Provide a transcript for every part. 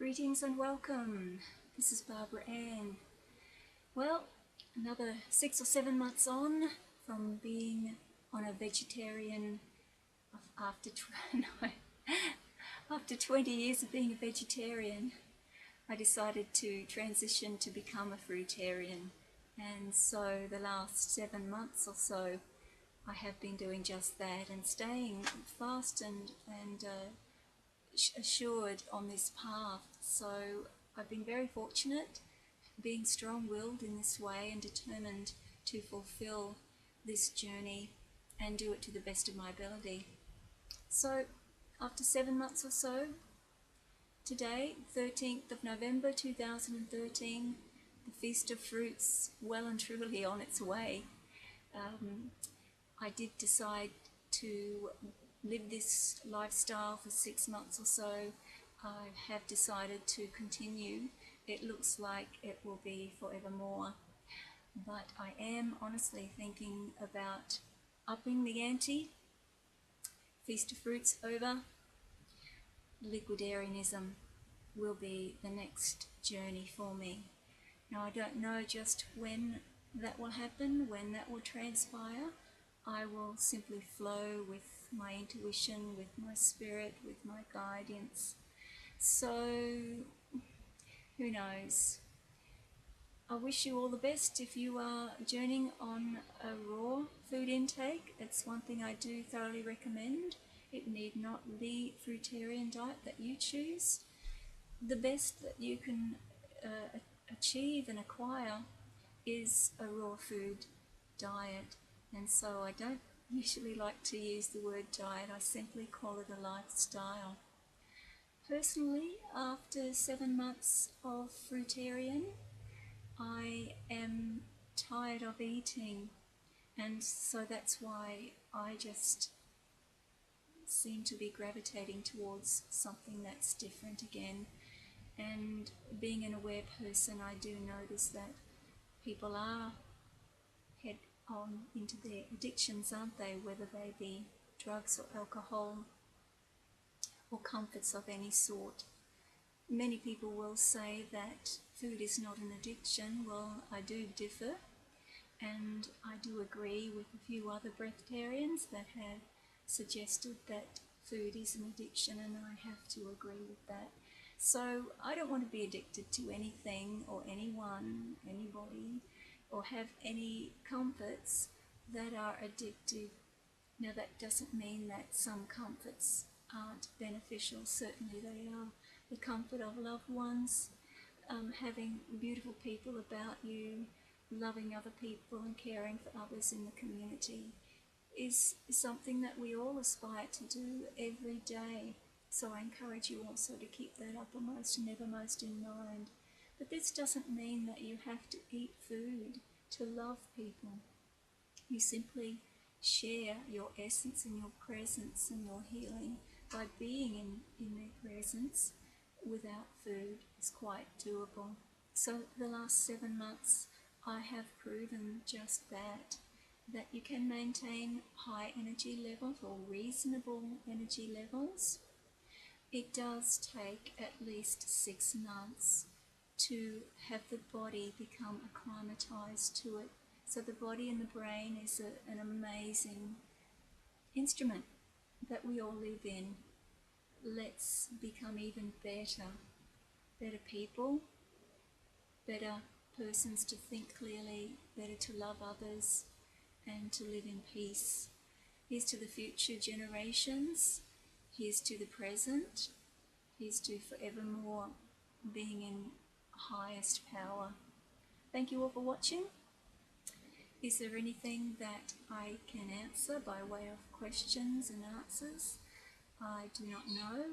Greetings and welcome. This is Barbara Ann. Well, another 6 or 7 months on from being on a vegetarian after 20 years of being a vegetarian, I decided to transition to become a fruitarian. And so the last 7 months or so, I have been doing just that and staying fast and assured on this path. So I've been very fortunate, being strong-willed in this way and determined to fulfill this journey and do it to the best of my ability. So after 7 months or so, today, 13th of November 2013, the Feast of Fruits well and truly on its way. I did decide to live this lifestyle for 6 months or so. I have decided to continue. It looks like it will be forevermore. But I am honestly thinking about upping the ante. Feast of Fruits over. Liquidarianism will be the next journey for me. Now, I don't know just when that will happen, when that will transpire. I will simply flow with my intuition, with my spirit, with my guidance. So, who knows? I wish you all the best if you are journeying on a raw food intake. It's one thing I do thoroughly recommend. It need not be fruitarian diet that you choose. The best that you can achieve and acquire is a raw food diet. And so I don't usually like to use the word diet, I simply call it a lifestyle. Personally, after 7 months of fruitarian, I am tired of eating, and so that's why I just seem to be gravitating towards something that's different again. And being an aware person, I do notice that people are head on into their addictions, aren't they? Whether they be drugs or alcohol or comforts of any sort. Many people will say that food is not an addiction. Well, I do differ, and I do agree with a few other breatharians that have suggested that food is an addiction, and I have to agree with that. So I don't want to be addicted to anything or anyone, anybody, or have any comforts that are addictive. Now, that doesn't mean that some comforts aren't beneficial. Certainly they are. The comfort of loved ones, having beautiful people about you, loving other people and caring for others in the community is something that we all aspire to do every day. So I encourage you also to keep that uppermost and evermost in mind. But this doesn't mean that you have to eat food to love people. You simply share your essence and your presence and your healing by being in their presence without food is quite doable. So the last 7 months I have proven just that you can maintain high energy levels or reasonable energy levels. It does take at least 6 months to have the body become acclimatized to it. So the body and the brain is an amazing instrument that we all live in. Let's become even better people, better persons to think clearly, better to love others, and to live in peace. Here's to the future generations. Here's to the present. Here's to forevermore being in highest power. Thank you all for watching. Is there anything that I can answer by way of questions and answers? I do not know.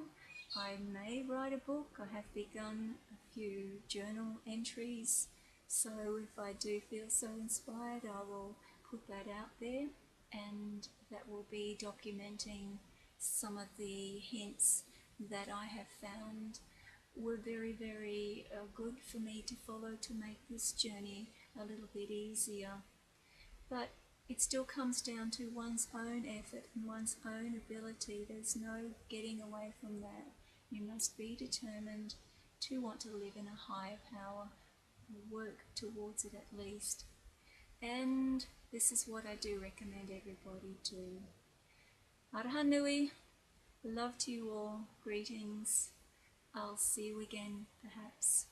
I may write a book. I have begun a few journal entries. So if I do feel so inspired, I will put that out there, and that will be documenting some of the hints that I have found were very, very good for me to follow to make this journey a little bit easier. But it still comes down to one's own effort and one's own ability. There's no getting away from that. You must be determined. to want to live in a higher power, or work towards it at least. And this is what I do recommend everybody do. Araha nui, love to you all, greetings. I'll see you again perhaps.